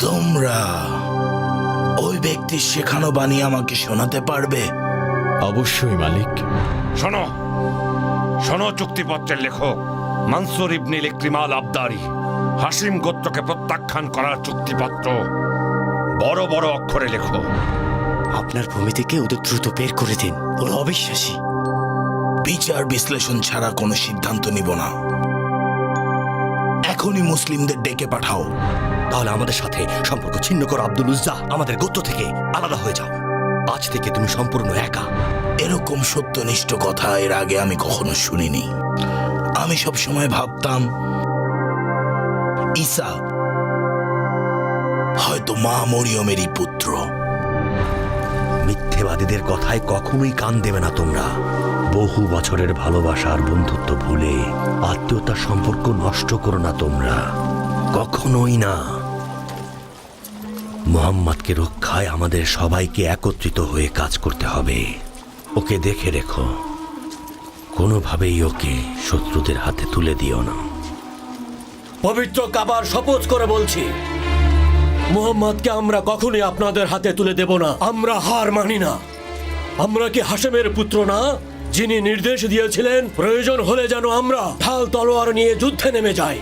তোমরা ওই ব্যক্তির শেখানো বাণী আমাকে শোনাতে পারবে? অবশ্যই মালিক। শোনো শোনো, চুক্তিপত্রের লেখক মানসুর ইবনে ইকরিমাল আবদারি হাসিম গোত্রকে প্রত্যাখ্যান করার চুক্তিপত্র বড় বড় অক্ষরে লেখো। আপনার ভূমি থেকে ওদের দ্রুত বের করে দিন, ওরা অবিশ্বাসী। বিচার বিশ্লেষণ ছাড়া কোনো সিদ্ধান্ত নিব না। এখনই মুসলিমদের ডেকে পাঠাও। তাহলে আমাদের সাথে সম্পর্ক ছিন্ন করো আব্দুল উজ্জা, আমাদের গোত্র থেকে আলাদা হয়ে যাও। আজ থেকে তুমি সম্পূর্ণ একা। এরকম সত্যনিষ্ঠ কথা এর আগে আমি কখনো শুনিনি। আমি সবসময় ভাবতাম ঈসা হয়তো মা মরিয়মেরই পুত্র। মিথ্যেবাদীদের কথায় কখনোই কান দেবে না তোমরা। বহু বছরের ভালোবাসা আর বন্ধুত্ব ভুলে আত্মীয়তার সম্পর্ক নষ্ট করো না তোমরা, কখনোই না। মুহাম্মদকে রক্ষায় আমাদের সবাইকে একত্রিত হয়ে কাজ করতে হবে। ওকে দেখে রেখো, কোনোভাবেই ওকে শত্রুদের হাতে তুলে দিও না। পবিত্র কাবার শপথ করে বলছি, মুহাম্মদকে আমরা কখনোই আপনাদের হাতে তুলে দেব না। আমরা হার মানি না। আমরা কি হাশেমের পুত্র না, যিনি নির্দেশ দিয়েছিলেন প্রয়োজন হলে যেন আমরা ঢাল তলোয়ার নিয়ে যুদ্ধে নেমে যাই?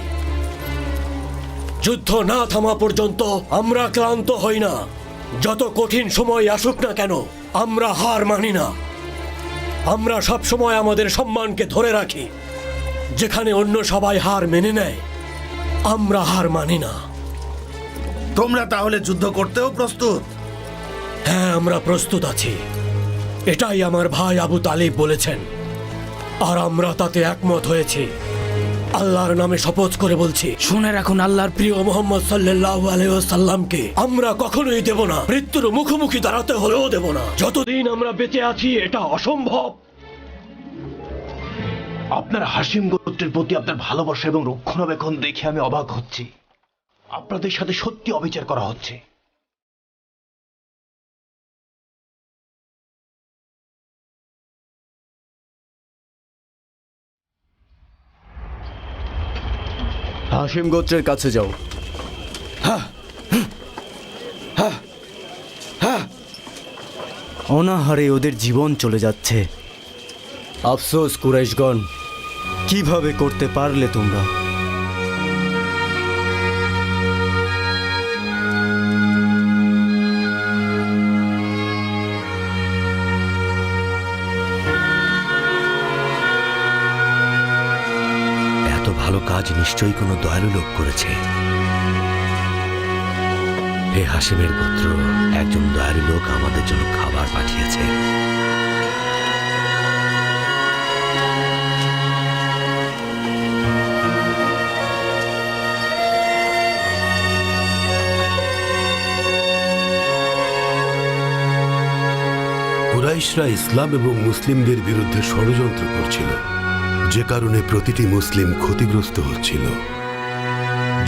যুদ্ধ না থামা পর্যন্ত আমরা ক্লান্ত হই না। যত কঠিন সময় আসুক না কেন, আমরা হার মানি না। আমরা সব সময় আমাদের সম্মানকে ধরে রাখি। যেখানে অন্য সবাই হার মেনে নেয়, আমরা হার মানি না। তোমরা তাহলে যুদ্ধ করতেও প্রস্তুত? হ্যাঁ, আমরা প্রস্তুত আছি। এটাই আমার ভাই আবু তালিব বলেছেন, আর আমরা তাতে একমত হয়েছি। আল্লাহর নামে শপথ করে বলছি, শুনে রাখুন, আল্লাহর প্রিয় মুহাম্মদ সাল্লাল্লাহু আলাইহি ওয়াসাল্লামকে আমরা কখনোই দেব না। মৃত্যুর মুখোমুখি দাঁড়াতে হলেও দেব না। যতদিন আমরা বেঁচে আছি এটা অসম্ভব। আপনার হাসিম গোত্রের প্রতি আপনার ভালোবাসা এবং রক্ষণাবেক্ষণ দেখে আমি অবাক হচ্ছি। আপনাদের সাথে সত্যি অবিচার করা হচ্ছে। হাশিম গোত্রের কাছে যাও। অনাহারে ওদের জীবন চলে যাচ্ছে। আফসোস কুরাইশগণ, কিভাবে করতে পারলে তোমরা? এত ভালো কাজ নিশ্চয়ই কোনো দয়ালু লোক করেছে। হে হাশিমের গোত্র, একজন দয়ালু লোক আমাদের জন্য খাবার পাঠিয়েছে। কুরাইশরা ইসলাম এবং মুসলিমদের বিরুদ্ধে ষড়যন্ত্র করছিল, যে কারণে প্রতিটি মুসলিম ক্ষতিগ্রস্ত হচ্ছিল।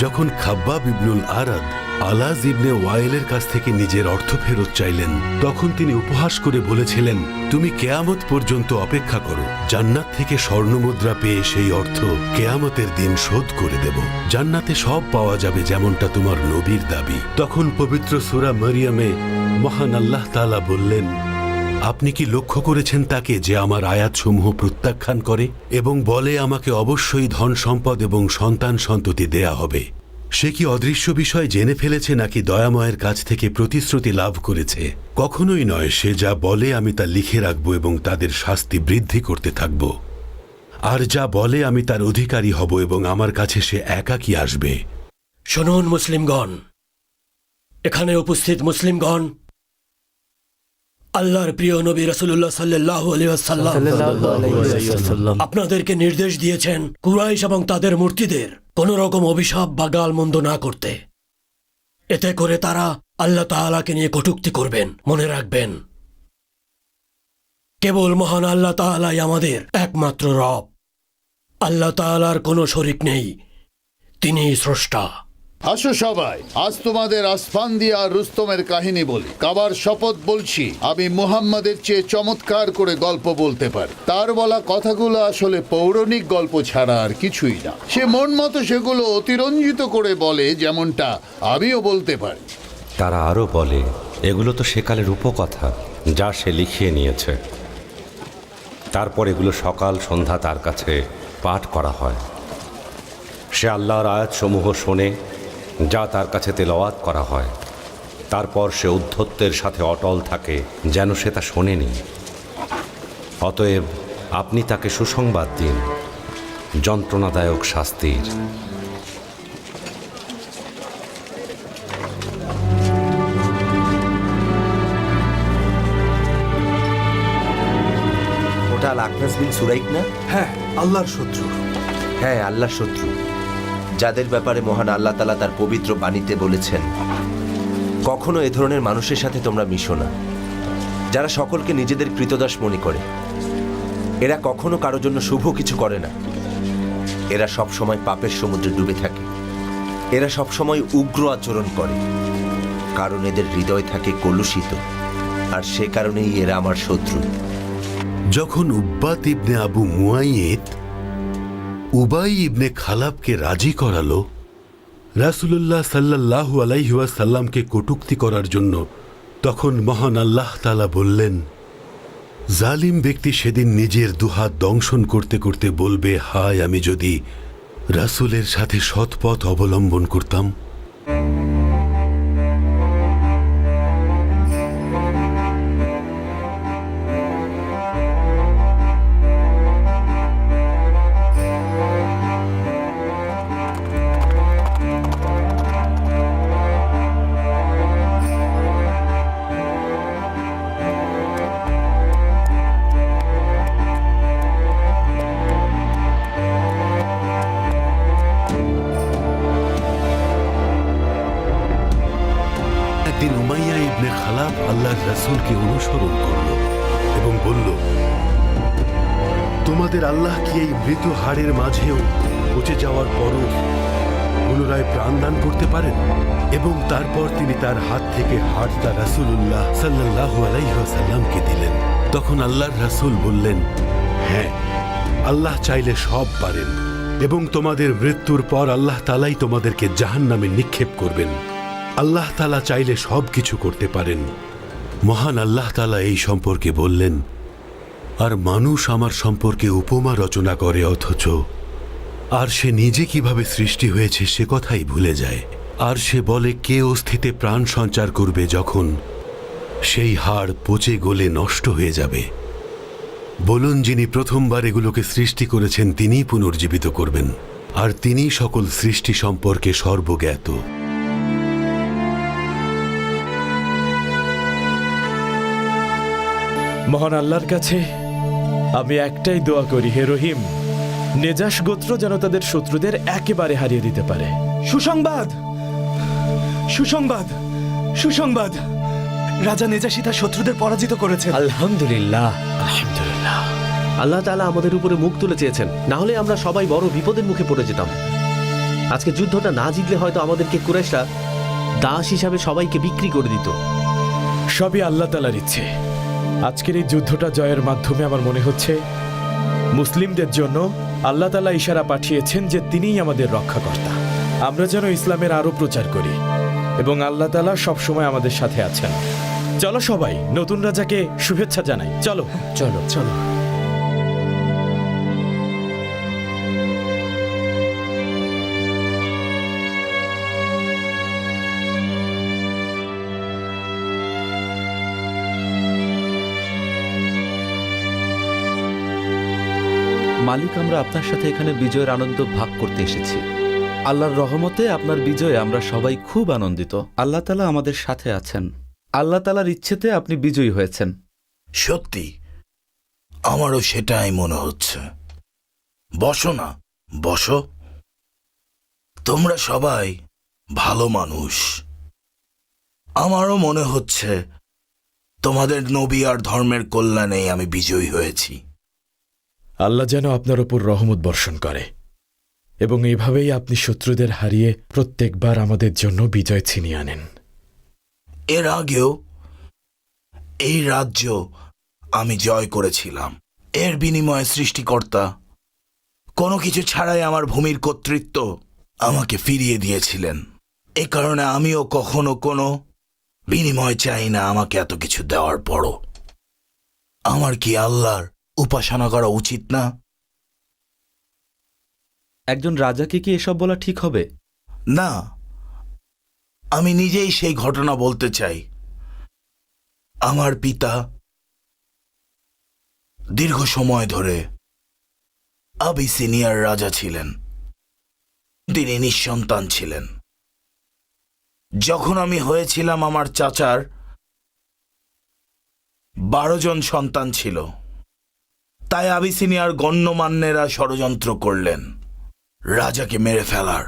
যখন খাব্বাব ইবনুল আরাদ আলাজ ইবনে ওয়াইলের কাছ থেকে নিজের অর্থ ফেরত চাইলেন, তখন তিনি উপহাস করে বলেছিলেন, তুমি কেয়ামত পর্যন্ত অপেক্ষা করো, জান্নাত থেকে স্বর্ণমুদ্রা পেয়ে সেই অর্থ কেয়ামতের দিন শোধ করে দেব। জান্নাতে সব পাওয়া যাবে যেমনটা তোমার নবীর দাবি। তখন পবিত্র সূরা মরিয়মে মহান আল্লাহ তাআলা বললেন, আপনি কি লক্ষ্য করেছেন তাকে, যে আমার আয়াতসমূহ প্রত্যাখ্যান করে এবং বলে আমাকে অবশ্যই ধন সম্পদ এবং সন্তান সন্ততি দেয়া হবে? সে কি অদৃশ্য বিষয় জেনে ফেলেছে নাকি দয়াময়ের কাছ থেকে প্রতিশ্রুতি লাভ করেছে? কখনোই নয়। সে যা বলে আমি তা লিখে রাখব এবং তাদের শাস্তি বৃদ্ধি করতে থাকব। আর যা বলে আমি তার অধিকারী হব এবং আমার কাছে সে একাকী আসবে। শুনুন মুসলিমগণ, এখানে উপস্থিত মুসলিমগণ, আল্লাহর প্রিয় নবী রাসূলুল্লাহ সাল্লাল্লাহু আলাইহি ওয়াসাল্লাম আপনাদেরকে নির্দেশ দিয়েছেন কুরাইশ এবং তাদের মূর্তিদের কোন রকম অভিশাপ বা গালমন্দ না করতে। এতে করে তারা আল্লাহ তাআলাকে নিয়ে কটূক্তি করবেন। মনে রাখবেন, কেবল মহান আল্লাহ তাআলাই আমাদের একমাত্র রব। আল্লাহ তাআলার কোনো শরীক নেই, তিনিই স্রষ্টা। আসো সবাই, আজ তোমাদের আসফান্দিয়া আর রুস্তমের কাহিনী বলি। কাবার শপথ বলছি, আমি মুহাম্মাদের চেয়ে চমৎকার করে গল্প বলতে পারি। তার বলা কথাগুলো আসলে পৌরাণিক গল্প ছাড়া আর কিছুই না। সে মন মতো সেগুলো অতিরঞ্জিত করে বলে, যেমনটা আমিও বলতে পারি। তারা আরও বলে, এগুলো তো সেকালের উপকথা যা সে লিখিয়ে নিয়েছে। তারপর এগুলো সকাল সন্ধ্যা তার কাছে পাঠ করা হয়। সে আল্লাহর আয়াতসমূহ শোনে যা তার কাছে তেলাওয়াত করা হয়। তারপর সে উদ্ধত্তের সাথে অটল থাকে যেন সে তা শোনেনি। অতএব আপনি তাকে সুসংবাদ দিন যন্ত্রণাদায়ক শাস্তির। ওটা আল আকনাস বিন সুরাইক না? হ্যাঁ, আল্লাহর শত্রু। হ্যাঁ, আল্লাহর শত্রু, যাদের ব্যাপারে মহান আল্লাহ তাআলা তার পবিত্র বাণীতে বলেছেন, কখনো এ ধরনের মানুষের সাথে তোমরা মিশো না, যারা সকলকে নিজেদের কৃতদাস মনে করে। এরা কখনো কারোর জন্য শুভ কিছু করে না। এরা সব সময় পাপের সমুদ্রে ডুবে থাকে। এরা সব সময় উগ্র আচরণ করে, কারণ এদের হৃদয় থাকে কলুষিত, আর সে কারণেই এরা আমার শত্রু। যখন উব্বাত ইবনে আবু মুয়াইয়েদ উবাই ইবনে খালাবকে রাজি করালো রাসূলুল্লাহ সাল্লাল্লাহু আলাইহি ওয়াসাল্লামকে কটূক্তি করার জন্য, তখন মহান আল্লাহ তাআলা বললেন, জালিম ব্যক্তি সেদিন নিজের দুহাত দংশন করতে করতে বলবে, হায় আমি যদি রাসূলের সাথে সৎপথ অবলম্বন করতাম। একদিন উমাইয়া ইবনে খালাব আল্লাহর রাসূলকে অনুসরণ করল এবং বলল, তোমাদের আল্লাহ কি এই মৃত হাড়ের মাঝেও পচে যাওয়ার পরও পুনরায় প্রাণদান করতে পারেন? এবং তারপর তিনি তার হাত থেকে হাড়টা রাসূলুল্লাহ সাল্লাল্লাহু আলাইহি ওয়াসাল্লামকে দিলেন। তখন আল্লাহর রাসূল বললেন, হ্যাঁ, আল্লাহ চাইলে সব পারেন, এবং তোমাদের মৃত্যুর পর আল্লাহ তাআলাই তোমাদেরকে জাহান্নামে নিক্ষেপ করবেন। আল্লাহ তাআলা চাইলে সব কিছু করতে পারেন। মহান আল্লাহ তাআলা এই সম্পর্কে বললেন, আর মানুষ আমার সম্পর্কে উপমা রচনা করে, অথচ আর সে নিজে কিভাবে সৃষ্টি হয়েছে সে কথাই ভুলে যায়। আর সে বলে, কে অস্থিতে প্রাণ সঞ্চার করবে যখন সেই হাড় পচে গলে নষ্ট হয়ে যাবে? বলুন, যিনি প্রথমবার এগুলোকে সৃষ্টি করেছেন তিনিই পুনর্জীবিত করবেন, আর তিনিই সকল সৃষ্টি সম্পর্কে সর্বজ্ঞাত। মহান আল্লাহর কাছে আমি একটাই দোয়া করি, হে রহিম, নেজাশ গোত্র যেন তাদের শত্রুদের একেবারে হারিয়ে দিতে পারে। সুসংবাদ, সুসংবাদ, সুসংবাদ! রাজা নেজাশী তার শত্রুদের পরাজিত করেছেন। আলহামদুলিল্লাহ। আলহামদুলিল্লাহ। আল্লাহ তাআলা আমাদের উপরে মুখ তুলে চেয়েছেন, না হলে আমরা সবাই বড় বিপদের মুখে পড়ে যেতাম। আজকে যুদ্ধটা না জিতলে হয়তো আমাদেরকে কুরাইশরা দাস হিসাবে সবাইকে বিক্রি করে দিত। সবই আল্লাহ তাআলার ইচ্ছে। আজকের এই যুদ্ধটা জয়ের মাধ্যমে আমার মনে হচ্ছে মুসলিমদের জন্য আল্লাহ তাআলা ইশারা পাঠিয়েছেন যে তিনিই আমাদের রক্ষাকর্তা। আমরা যেন ইসলামের আরো প্রচার করি এবং আল্লাহ তাআলা সবসময় আমাদের সাথে আছেন। চলো সবাই নতুন রাজাকে শুভেচ্ছা জানাই। চলো চলো চলো। মালিক, আমরা আপনার সাথে এখানে বিজয়ের আনন্দ ভাগ করতে এসেছি। আল্লাহর রহমতে আপনার বিজয়ে আমরা সবাই খুব আনন্দিত। আল্লাহ তাআলা আমাদের সাথে আছেন। আল্লাহ তাআলার ইচ্ছেতে আপনি বিজয়ী হয়েছেন। সত্যি আমারও সেটাই মনে হচ্ছে। বসো না, বসো। তোমরা সবাই ভালো মানুষ। আমারও মনে হচ্ছে তোমাদের নবী আর ধর্মের কল্যাণেই আমি বিজয়ী হয়েছি। আল্লাহ যেন আপনার উপর রহমত বর্ষণ করে। এবং এইভাবেই আপনি শত্রুদের হারিয়ে প্রত্যেকবার আমাদের জন্য বিজয় ছিনিয়ে আনেন। এর আগেও এই রাজ্য আমি জয় করেছিলাম। এর বিনিময়ে সৃষ্টিকর্তা কোনো কিছু ছাড়াই আমার ভূমির কর্তৃত্ব আমাকে ফিরিয়ে দিয়েছিলেন। এ কারণে আমিও কখনো কোনো বিনিময় চাই না আমাকে এত কিছু দেওয়ার পরও। আমার কি আল্লাহর উপাসনা করা উচিত না? একজন রাজাকে কি এসব বলা ঠিক হবে? না, আমি নিজেই সেই ঘটনা বলতে চাই। আমার পিতা দীর্ঘ সময় ধরে আবিসিনিয়ার রাজা ছিলেন। তিনি নিঃসন্তান ছিলেন। যখন আমি হয়েছিলাম আমার চাচার 12 জন সন্তান ছিল। তাই আবিসিনিয়ার গণ্যমান্যেরা ষড়যন্ত্র করলেন রাজাকে মেরে ফেলার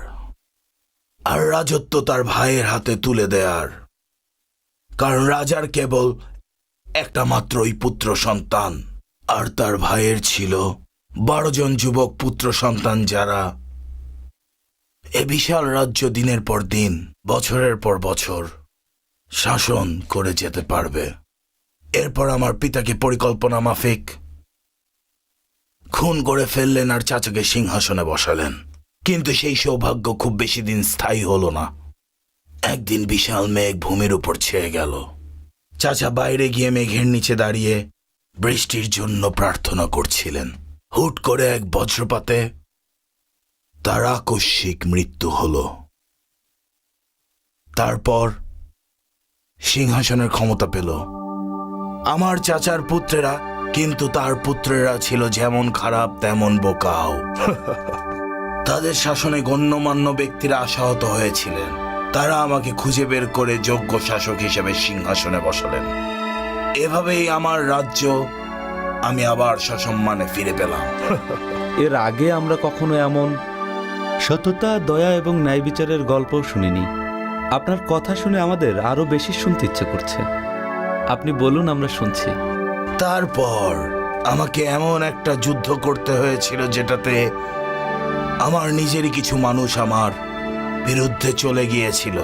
আর রাজত্ব তার ভাইয়ের হাতে তুলে দেয়ার। কারণ রাজার কেবল একটা মাত্রই পুত্র সন্তান, আর তার ভাইয়ের ছিল 12 জন যুবক পুত্র সন্তান, যারা এ বিশাল রাজ্য দিনের পর দিন, বছরের পর বছর শাসন করে যেতে পারবে। এরপর আমার পিতাকে পরিকল্পনা মাফিক খুন করে ফেললেন আর চাচাকে সিংহাসনে বসালেন। কিন্তু সেই সৌভাগ্য খুব বেশি দিন স্থায়ী হলো না। একদিন বিশাল মেঘ ভূমির উপর ছেয়ে গেল। চাচা বাইরে গিয়ে মেঘের নিচে দাঁড়িয়ে বৃষ্টির জন্য প্রার্থনা করছিলেন। হুট করে এক বজ্রপাতে তার আকস্মিক মৃত্যু হল। তারপর সিংহাসনের ক্ষমতা পেল আমার চাচার পুত্রেরা, কিন্তু তার পুত্রেরা ছিল যেমন খারাপ তেমন বোকাও। তাদের শাসনে গণ্যমান্য ব্যক্তিরা আশাহত হয়েছিলেন। তারা আমাকে খুঁজে বের করে যোগ্য শাসক হিসেবে সিংহাসনে বসালেন। এভাবেই আমার রাজ্য আমি আবার সসম্মানে ফিরে পেলাম। এর আগে আমরা কখনো এমন সততা, দয়া এবং ন্যায় বিচারের গল্প শুনিনি। আপনার কথা শুনে আমাদের আরো বেশি শুনতে ইচ্ছে করছে। আপনি বলুন, আমরা শুনছি। তারপর আমাকে এমন একটা যুদ্ধ করতে হয়েছিল যেটাতে আমার নিজেরই কিছু মানুষ আমার বিরুদ্ধে চলে গিয়েছিল।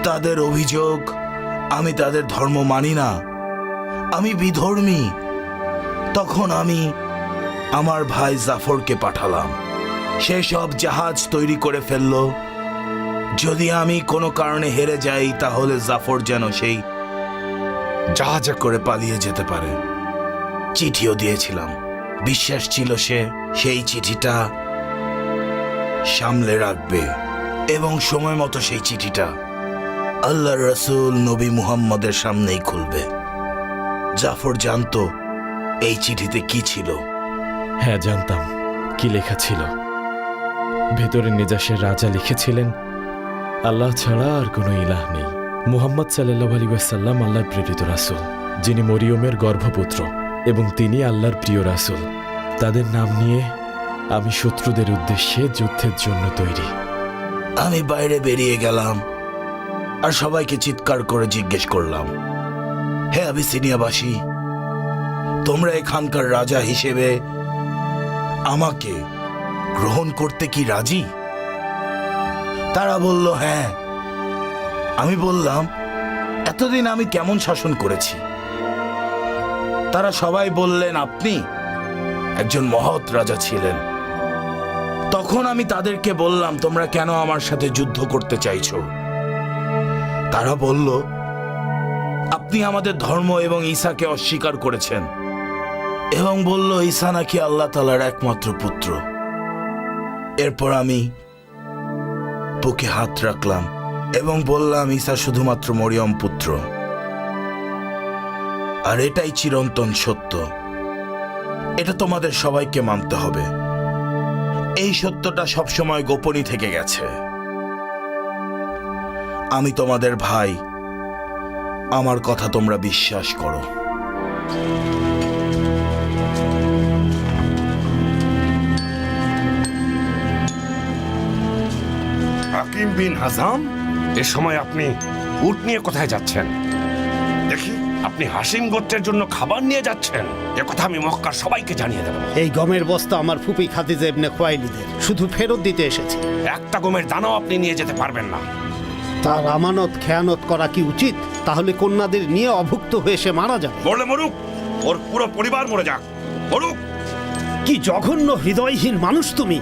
তাদের অভিযোগ আমি তাদের ধর্ম মানি না, আমি বিধর্মী। তখন আমি আমার ভাই জাফরকে পাঠালাম। সে সব জাহাজ তৈরি করে ফেলল। যদি আমি কোনো কারণে হেরে যাই তাহলে জাফর যেন সেই জাহাজে করে পালিয়ে যেতে পারে। চিঠিও দিয়েছিলাম। বিশ্বাস ছিল সে সেই চিঠিটা সামলে রাখবে এবং সময় মতো সেই চিঠিটা আল্লাহর রাসূল নবী মুহাম্মদের সামনেই খুলবে। জাফর জানতো এই চিঠিতে কি ছিল। হ্যাঁ, জানতাম কি লেখা ছিল। ভেতরে নেজাশের রাজা লিখেছিলেন, আল্লাহ ছাড়া আর কোনো ইলাহ নেই। মুহাম্মদ সাল্লাল্লাহু আলাইহি ওয়াসাল্লাম আল্লাহর প্রেরিত রাসূল, যিনি মরিয়মের গর্ভপুত্র, এবং তিনি আল্লাহর প্রিয় রাসূল। তাদের নাম নিয়ে আমি শত্রুদের উদ্দেশ্যে যুদ্ধের জন্য তৈরি। আমি বাইরে বেরিয়ে গেলাম আর সবাইকে চিৎকার করে জিজ্ঞেস করলাম, হে আবিসিনিয়াবাসী, তোমরা এখানকার রাজা হিসেবে আমাকে গ্রহণ করতে কি রাজি? তারা বলল হ্যাঁ। আমি বললাম, এতদিন আমি কেমন শাসন করেছি? তারা সবাই বললেন, আপনি একজন মহৎ রাজা ছিলেন। তখন আমি তাদেরকে বললাম, তোমরা কেন আমার সাথে যুদ্ধ করতে চাইছো? তারা বলল, আপনি আমাদের ধর্ম এবং ঈসাকে অস্বীকার করেছেন এবং বলল ঈসা নাকি আল্লাহ তাআলার একমাত্র পুত্র। এরপর আমি বুকে হাত রাখলাম এবং বললাম, ঈসা শুধুমাত্র মরিয়ম পুত্র, আর এটাই চিরন্তন সত্য। এটা তোমাদের সবাইকে মানতে হবে। এই সত্যটা সবসময় গোপনই থেকে গেছে। আমি তোমাদের ভাই, আমার কথা তোমরা বিশ্বাস করো। হাকিম বিন হাজাম, এ সময় আপনি উট নিয়ে কোথায় যাচ্ছেন? দেখি। আপনি হাসিম গোত্রের জন্য খাবার নিয়ে যাচ্ছেন একথা আমি মক্কার সবাইকে জানিয়ে দেব। এই গমের বস্তা আমার ফুপি খাদিজা ইবনে খুয়াইলিদের, শুধু ফেরত দিতে এসেছি। একটা গমের দানাও আপনি নিয়ে যেতে পারবেন না। তার আমানত খেয়ানত করা কি উচিত? তাহলে কন্যাদের নিয়ে অভুক্ত হয়ে সে মারা যাবে। মরলে মরুক, ওর পুরো পরিবার মরে যাক, মরুক। কি জঘন্য হৃদয়হীন মানুষ তুমি!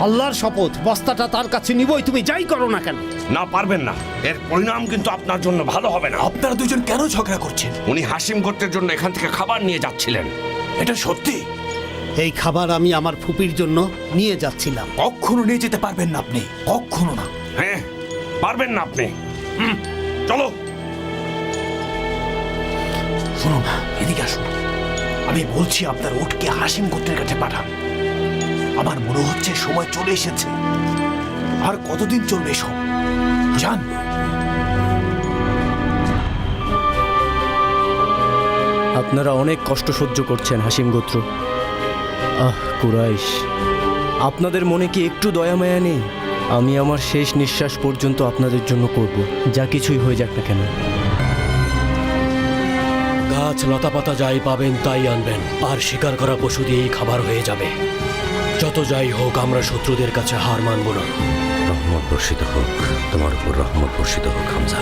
আল্লাহর শপথ, বস্তাটা তার কাছে নিবই, তুমি যাই করো না কেন। না, পারবেন না। এর পরিণাম কিন্তু আপনার জন্য ভালো হবে না। আপনারা দুজন কেন ঝগড়া করছেন? উনি হাসিম গোত্রের জন্য এখান থেকে খাবার নিয়ে যাচ্ছিলেন। এটা সত্যি? এই খাবার আমি আমার ফুপির জন্য নিয়ে যাচ্ছিলাম। কখনো নিয়ে যেতে পারবেন না আপনি, কখনো না। হ্যাঁ, পারবেন না আপনি। চলো। শুনুন, এদিকে আসুন। আমি বলছি আপনার উটকে হাসিম গোত্রের কাছে পাঠান। আমার মনে হচ্ছে সময় চলে এসেছে। আর কতদিন চলবে এসব? যান। আপনারা অনেক কষ্ট সহ্য করছেন হাসিম গোত্র। কুরাইশ, আপনাদের মনে কি একটু দয়া মায়া নেই? আমি আমার শেষ নিঃশ্বাস পর্যন্ত আপনাদের জন্য করব, যা কিছুই হয়ে যাক না কেন। গাছ লতাপাতা যাই পাবেন তাই আনবেন, আর শিকার করা পশু দিয়েই খাবার হয়ে যাবে। যত যাই হোক, আমরা শত্রুদের কাছে হার মানব না। রহমত বর্ষিত হোক, তোমার উপর রহমত বর্ষিত হোক হামজা।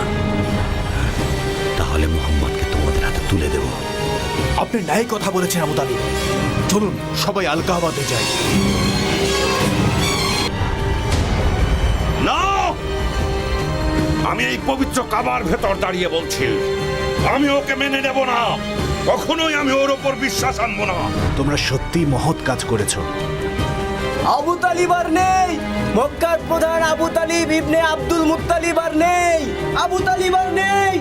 তাহলে মুহাম্মদকে তোমাদের হাতে তুলে দেব। আপনি ন্যায় কথা বলেছেন আবু তালিব। চলুন সবাই আলকাবাদে যাই। না, আমি এই পবিত্র কাবার ভেতর দাঁড়িয়ে বলছি, আমি ওকে মেনে নেব না। কখনোই আমি ওর ওপর বিশ্বাস আনবো না। তোমরা সত্যি মহৎ কাজ করেছো। আবু তালিব আর নেই, মক্কার প্রধান আবু তালিব ইবনে আব্দুল মুত্তালিব আর নেই, আবু তালিব আর নেই।